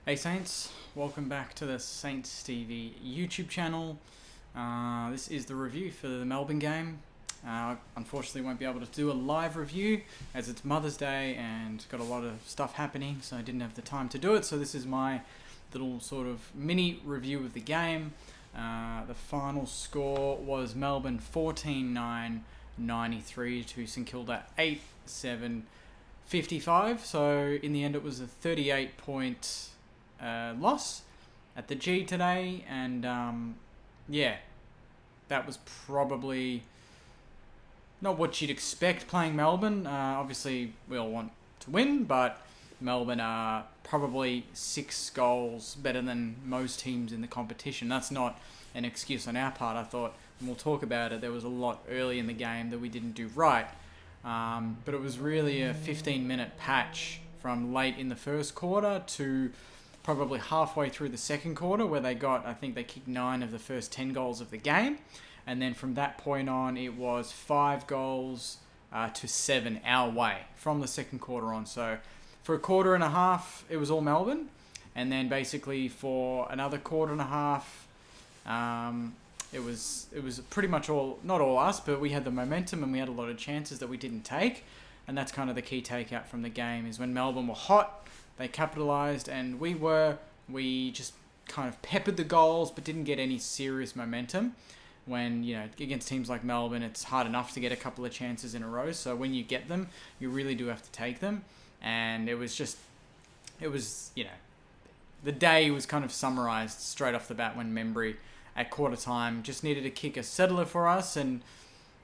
Hey Saints, welcome back to the Saints TV YouTube channel. This is the review for the Melbourne game. Unfortunately won't be able to do a live review as it's Mother's Day and got a lot of stuff happening, so I didn't have the time to do it. So this is my little sort of mini review of the game. The final score was Melbourne 14-9, 93 to St Kilda 8-7, 55. So in the end it was a 38-point loss at the G today, and that was probably not what you'd expect playing Melbourne. Obviously we all want to win, but Melbourne are probably 6 goals better than most teams in the competition. That's not an excuse on our part. I thought, and we'll talk about it, there was a lot early in the game that we didn't do right, but it was really a 15-minute patch from late in the first quarter to probably halfway through the second quarter, where they kicked 9 of the first 10 goals of the game. And then from that point on, it was 5 goals to 7 our way from the second quarter on. So for a quarter and a half, it was all Melbourne. And then basically for another quarter and a half, it was pretty much not all us, but we had the momentum and we had a lot of chances that we didn't take. And that's kind of the key takeout from the game, is when Melbourne were hot, they capitalised, and we just kind of peppered the goals but didn't get any serious momentum. When, against teams like Melbourne, it's hard enough to get a couple of chances in a row. So when you get them, you really do have to take them. And the day was kind of summarised straight off the bat when Membry at quarter time just needed to kick a settler for us. And,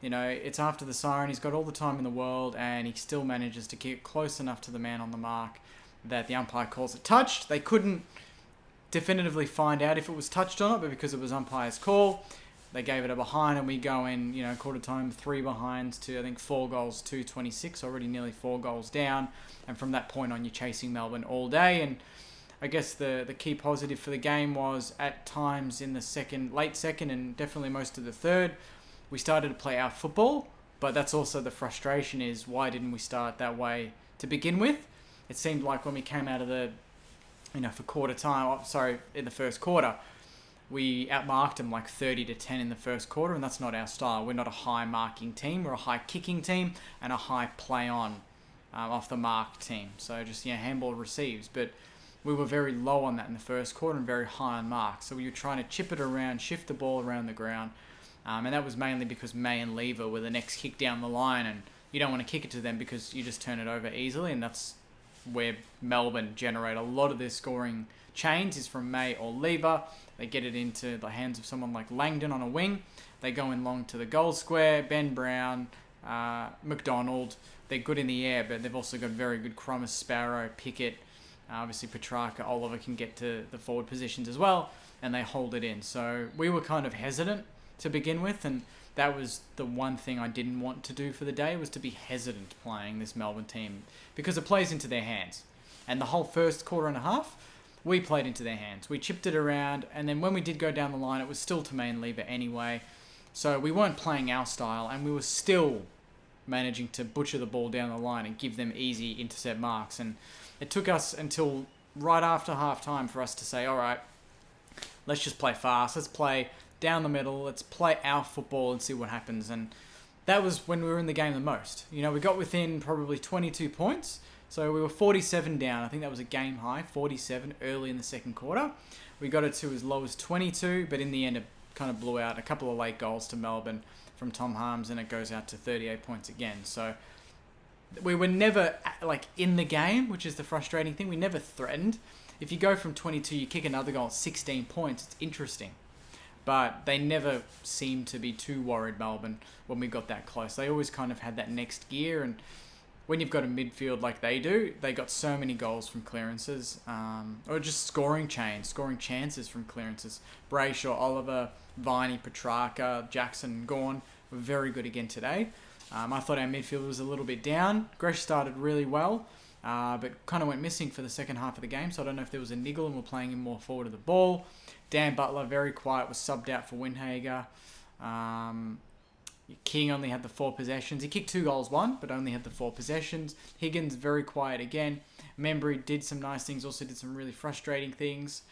it's after the siren. He's got all the time in the world, and he still manages to kick close enough to the man on the mark that the umpire calls it touched. They couldn't definitively find out if it was touched or not, but because it was umpire's call, they gave it a behind, and we go in, quarter time 3 behinds to, I think, 4 goals to 26, already nearly 4 goals down. And from that point on, you're chasing Melbourne all day. And I guess the key positive for the game was at times in the late second, and definitely most of the third, we started to play our football. But that's also the frustration, is why didn't we start that way to begin with? It seemed like when we came out of for quarter time, in the first quarter, we outmarked them like 30-10 in the first quarter, and that's not our style. We're not a high marking team. We're a high kicking team and a high play on off the mark team. So just, handball receives. But we were very low on that in the first quarter and very high on mark. So we were trying to chip it around, shift the ball around the ground. And that was mainly because May and Lever were the next kick down the line, and you don't want to kick it to them because you just turn it over easily, and that's where Melbourne generate a lot of their scoring chains, is from May or Lever. They get it into the hands of someone like Langdon on a wing. They go in long to the goal square. Ben Brown, McDonald, they're good in the air, but they've also got very good Cromer, Sparrow, Pickett. Obviously Petrarca, Oliver can get to the forward positions as well, and they hold it in. So we were kind of hesitant to begin with, and that was the one thing I didn't want to do for the day, was to be hesitant playing this Melbourne team, because it plays into their hands. And the whole first quarter and a half, we played into their hands. We chipped it around, and then when we did go down the line, it was still to main Lever anyway. So we weren't playing our style, and we were still managing to butcher the ball down the line and give them easy intercept marks. And it took us until right after half-time for us to say, all right, let's just play fast. Let's play down the middle. Let's play our football and see what happens. And that was when we were in the game the most. We got within probably 22 points. So we were 47 down. I think that was a game high, 47 early in the second quarter. We got it to as low as 22, but in the end it kind of blew out. A couple of late goals to Melbourne from Tom Harms, and it goes out to 38 points again. So we were never in the game, which is the frustrating thing. We never threatened. If you go from 22, you kick another goal at 16 points, it's interesting. But they never seemed to be too worried, Melbourne, when we got that close. They always kind of had that next gear, and when you've got a midfield like they do, they got so many goals from clearances, or just scoring chances from clearances. Brayshaw, Oliver, Viney, Petrarca, Jackson, Gawn were very good again today. I thought our midfield was a little bit down. Gresh started really well, but kind of went missing for the second half of the game, so I don't know if there was a niggle and we're playing him more forward of the ball. Dan Butler, very quiet, was subbed out for Windhager. King only had the 4 possessions. He kicked 2 goals, but only had the 4 possessions. Higgins, very quiet again. Membry did some nice things, also did some really frustrating things.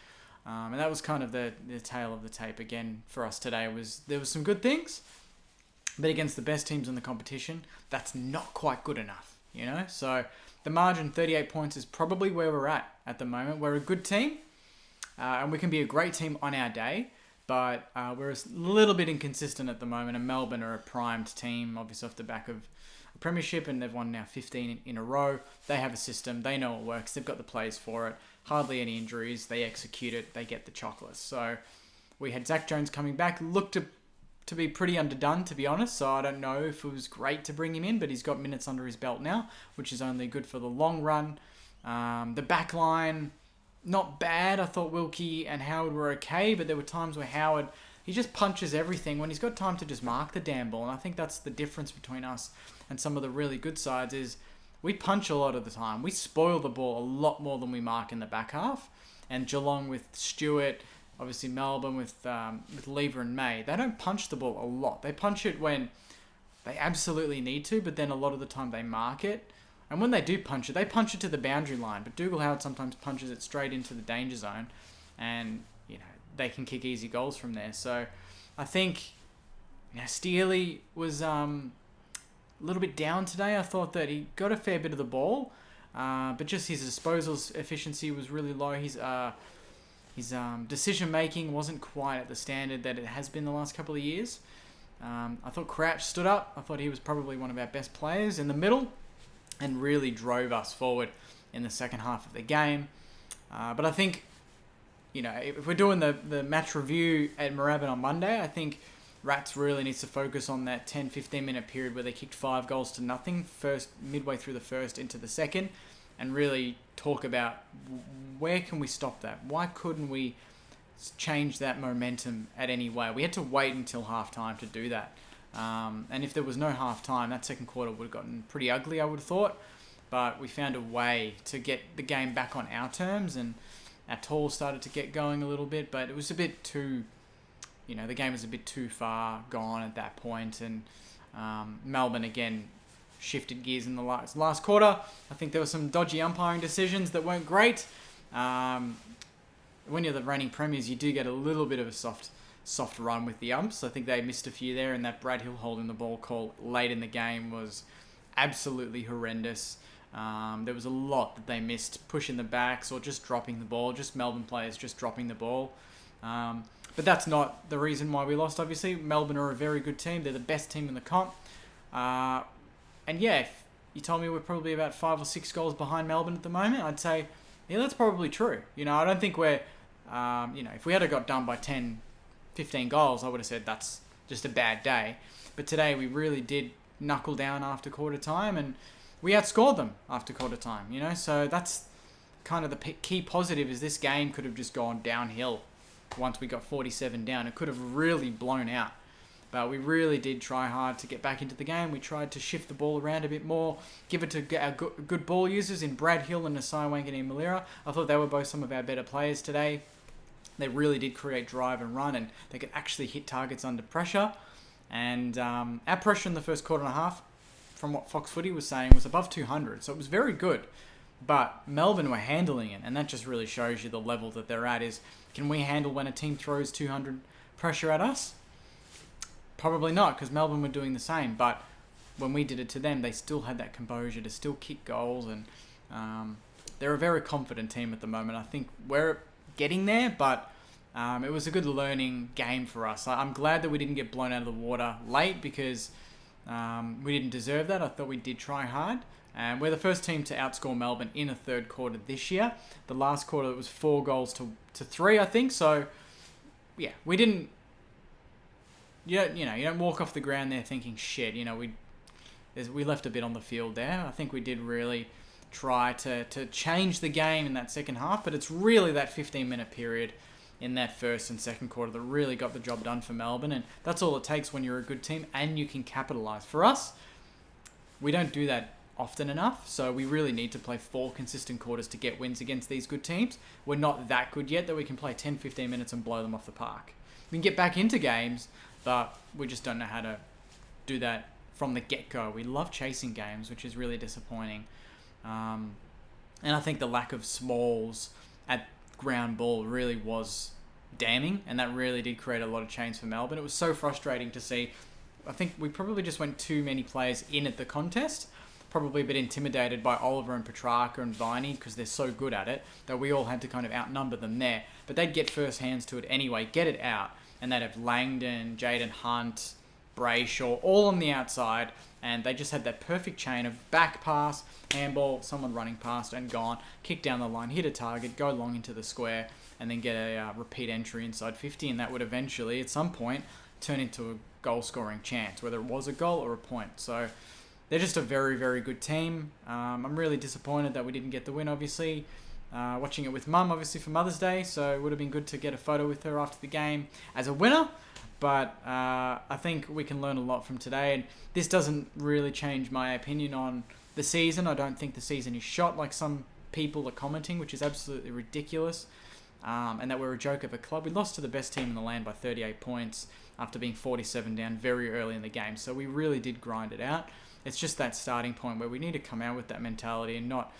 And that was kind of the tail of the tape again for us today. There was some good things, but against the best teams in the competition, that's not quite good enough, So the margin, 38 points, is probably where we're at the moment. We're a good team, and we can be a great team on our day. But we're a little bit inconsistent at the moment, and Melbourne are a primed team, obviously off the back of a premiership, and they've won now 15 in a row. They have a system. They know it works. They've got the players for it. Hardly any injuries. They execute it. They get the chocolates. So we had Zach Jones coming back. Looked to be pretty underdone, to be honest. So I don't know if it was great to bring him in, but he's got minutes under his belt now, which is only good for the long run. The back line, not bad. I thought Wilkie and Howard were okay, but there were times where Howard, he just punches everything when he's got time to just mark the damn ball. And I think that's the difference between us and some of the really good sides is we punch a lot of the time. We spoil the ball a lot more than we mark in the back half. And Geelong with Stewart, obviously Melbourne with Lever and May, they don't punch the ball a lot. They punch it when they absolutely need to, but then a lot of the time they mark it. And when they do punch it, they punch it to the boundary line. But Dougal Howard sometimes punches it straight into the danger zone. And, they can kick easy goals from there. So I think Steely was a little bit down today. I thought that he got a fair bit of the ball. But just his disposal efficiency was really low. His decision-making wasn't quite at the standard that it has been the last couple of years. I thought Crouch stood up. I thought he was probably one of our best players in the middle and really drove us forward in the second half of the game. But I think, if we're doing the match review at Moorabbin on Monday, I think Rats really needs to focus on that 10-15 minute period where they kicked 5 goals to nothing, midway through the first into the second, and really talk about where can we stop that? Why couldn't we change that momentum at any way? We had to wait until half-time to do that. And if there was no half-time, that second quarter would have gotten pretty ugly, I would have thought. But we found a way to get the game back on our terms, and our tools started to get going a little bit, but it was a bit too, the game was a bit too far gone at that point. And Melbourne, again, shifted gears in the last quarter. I think there were some dodgy umpiring decisions that weren't great. When you're the reigning premiers, you do get a little bit of a soft run with the umps. I think they missed a few there, and that Brad Hill holding the ball call late in the game was absolutely horrendous. There was a lot that they missed, pushing the backs or just dropping the ball, just Melbourne players just dropping the ball. But that's not the reason why we lost, obviously. Melbourne are a very good team. They're the best team in the comp. And yeah, if you told me we're probably about 5 or 6 goals behind Melbourne at the moment, I'd say, yeah, that's probably true. I don't think we're, if we had got done by 10, 15 goals, I would have said that's just a bad day. But today we really did knuckle down after quarter time, and we outscored them after quarter time, So that's kind of the key positive, is this game could have just gone downhill once we got 47 down. It could have really blown out. But we really did try hard to get back into the game. We tried to shift the ball around a bit more, give it to our good ball users in Brad Hill and Nasai Wanganeen-Malira. I thought they were both some of our better players today. They really did create drive and run, and they could actually hit targets under pressure. And our pressure in the first quarter and a half, from what Fox Footy was saying, was above 200. So it was very good. But Melbourne were handling it, and that just really shows you the level that they're at. Is, can we handle when a team throws 200 pressure at us? Probably not, because Melbourne were doing the same. But when we did it to them, they still had that composure to still kick goals. And they're a very confident team at the moment. I think we're getting there, but it was a good learning game for us. I'm glad that we didn't get blown out of the water late, because we didn't deserve that. I thought we did try hard. And we're the first team to outscore Melbourne in a third quarter this year. The last quarter, it was 4 goals to 3, I think. So, yeah, we didn't... You don't walk off the ground there thinking, shit, we left a bit on the field there. I think we did really try to change the game in that second half, but it's really that 15-minute period in that first and second quarter that really got the job done for Melbourne, and that's all it takes when you're a good team and you can capitalise. For us, we don't do that often enough, so we really need to play 4 consistent quarters to get wins against these good teams. We're not that good yet that we can play 10-15 minutes and blow them off the park. We can get back into games, but we just don't know how to do that from the get-go. We love chasing games, which is really disappointing. And I think the lack of smalls at ground ball really was damning, and that really did create a lot of change for Melbourne. It was so frustrating to see. I think we probably just went too many players in at the contest, probably a bit intimidated by Oliver and Petrarca and Viney because they're so good at it that we all had to kind of outnumber them there. But they'd get first hands to it anyway, get it out, and they'd have Langdon, Jaden Hunt, Brayshaw, all on the outside, and they just had that perfect chain of back pass, handball, someone running past and gone, kick down the line, hit a target, go long into the square, and then get a repeat entry inside 50, and that would eventually, at some point, turn into a goal-scoring chance, whether it was a goal or a point. So they're just a very, very good team. I'm really disappointed that we didn't get the win, obviously. Watching it with Mum, obviously, for Mother's Day, so it would have been good to get a photo with her after the game as a winner. But I think we can learn a lot from today, and this doesn't really change my opinion on the season. I don't think the season is shot like some people are commenting, which is absolutely ridiculous, and that we're a joke of a club. We lost to the best team in the land by 38 points after being 47 down very early in the game, so we really did grind it out. It's just that starting point where we need to come out with that mentality and not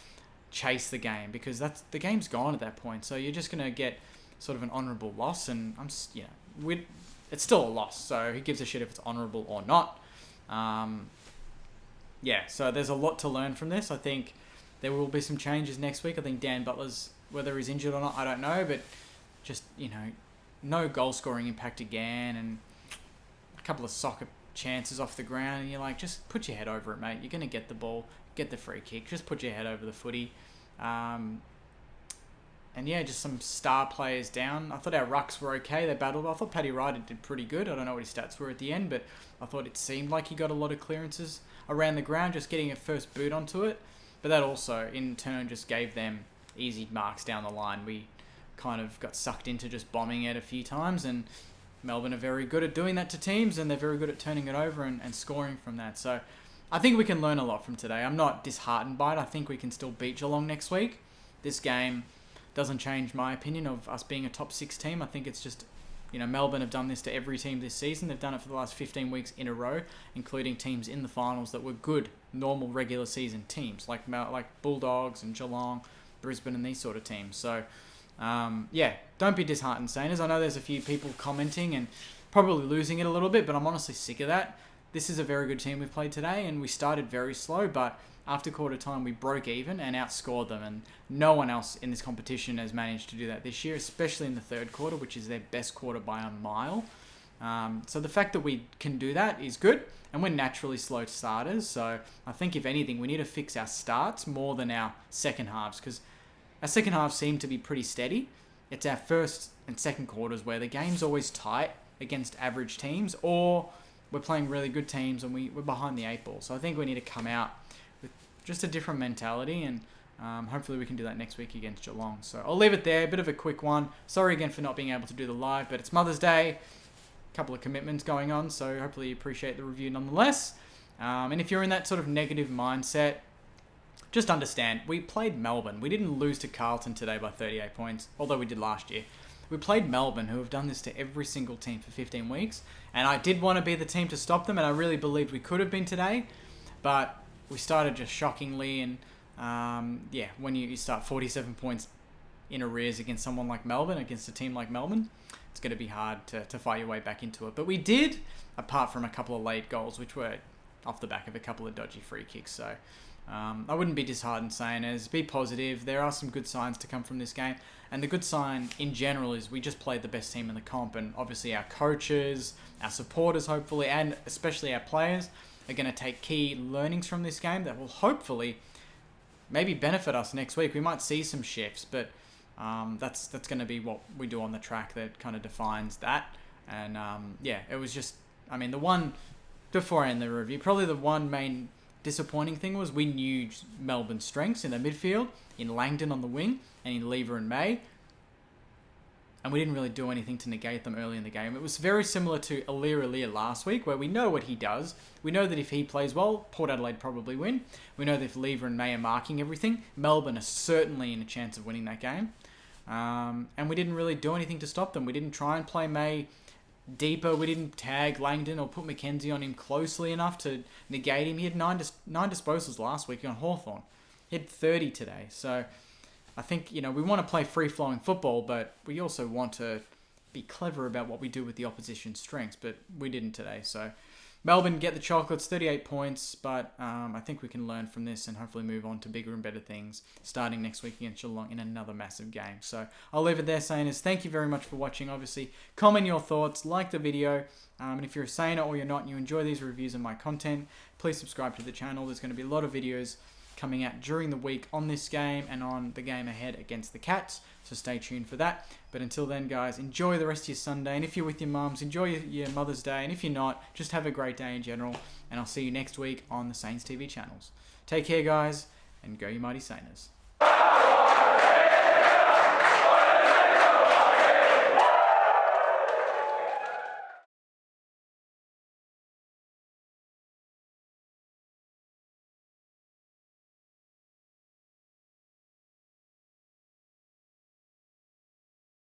chase the game, because the game's gone at that point. So you're just going to get sort of an honourable loss, and it's still a loss. So who gives a shit if it's honourable or not? So there's a lot to learn from this. I think there will be some changes next week. I think Dan Butler's, whether he's injured or not, I don't know, but just, no goal scoring impact again, and a couple of soccer chances off the ground, and you're like, just put your head over it, mate. You're going to get the ball, get the free kick, just put your head over the footy. Just some star players down. I thought our rucks were okay. They battled. I thought Paddy Ryder did pretty good. I don't know what his stats were at the end, but I thought it seemed like he got a lot of clearances around the ground, just getting a first boot onto it. But that also, in turn, just gave them easy marks down the line. We kind of got sucked into just bombing it a few times, and Melbourne are very good at doing that to teams, and they're very good at turning it over and scoring from that. So I think we can learn a lot from today. I'm not disheartened by it. I think we can still beat Geelong next week. This game doesn't change my opinion of us being a top 6 team. I think it's just, Melbourne have done this to every team this season. They've done it for the last 15 weeks in a row, including teams in the finals that were good, normal regular season teams, like Bulldogs and Geelong, Brisbane and these sort of teams. So, don't be disheartened, Sainers. I know there's a few people commenting and probably losing it a little bit, but I'm honestly sick of that. This is a very good team we've played today, and we started very slow, but after quarter time we broke even and outscored them, and no one else in this competition has managed to do that this year, especially in the third quarter, which is their best quarter by a mile. So the fact that we can do that is good, and we're naturally slow starters, so I think if anything we need to fix our starts more than our second halves, because our second halves seem to be pretty steady. It's our first and second quarters where the game's always tight against average teams, or we're playing really good teams and we're behind the 8 ball. So I think we need to come out with just a different mentality, and hopefully we can do that next week against Geelong. So I'll leave it there. A bit of a quick one. Sorry again for not being able to do the live, but it's Mother's Day. A couple of commitments going on, so hopefully you appreciate the review nonetheless. And if you're in that sort of negative mindset, just understand, we played Melbourne. We didn't lose to Carlton today by 38 points, although we did last year. We played Melbourne, who have done this to every single team for 15 weeks, and I did want to be the team to stop them, and I really believed we could have been today, but we started just shockingly, and when you start 47 points in arrears against someone like Melbourne, against a team like Melbourne, it's going to be hard to fight your way back into it. But we did, apart from a couple of late goals, which were off the back of a couple of dodgy free kicks, so I wouldn't be disheartened, saying be positive. There are some good signs to come from this game. And the good sign in general is we just played the best team in the comp. And obviously our coaches, our supporters hopefully, and especially our players are going to take key learnings from this game that will hopefully maybe benefit us next week. We might see some shifts, but that's going to be what we do on the track that kind of defines that. And it was just, the one, before I end the review, probably the one main disappointing thing was we knew Melbourne's strengths in the midfield, in Langdon on the wing, and in Lever and May, and we didn't really do anything to negate them early in the game. It was very similar to Alir last week, where we know what he does. We know that if he plays well, Port Adelaide probably win. We know that if Lever and May are marking everything, Melbourne are certainly in a chance of winning that game. And we didn't really do anything to stop them. We didn't try and play May deeper. We didn't tag Langdon or put McKenzie on him closely enough to negate him. He had nine disposals last week on Hawthorn. He had 30 today. So I think, we want to play free-flowing football, but we also want to be clever about what we do with the opposition's strengths, but we didn't today. So Melbourne get the chocolates, 38 points, but I think we can learn from this and hopefully move on to bigger and better things starting next week against Geelong in another massive game. So I'll leave it there, Saners. Thank you very much for watching. Obviously, comment your thoughts, like the video, and if you're a Saner or you're not and you enjoy these reviews of my content, please subscribe to the channel. There's going to be a lot of videos coming out during the week on this game and on the game ahead against the Cats, so stay tuned for that. But until then, guys, enjoy the rest of your Sunday, and if you're with your mums, enjoy your Mother's Day, and if you're not, just have a great day in general, and I'll see you next week on the Saints TV channels. Take care, guys, and go you mighty Sainers.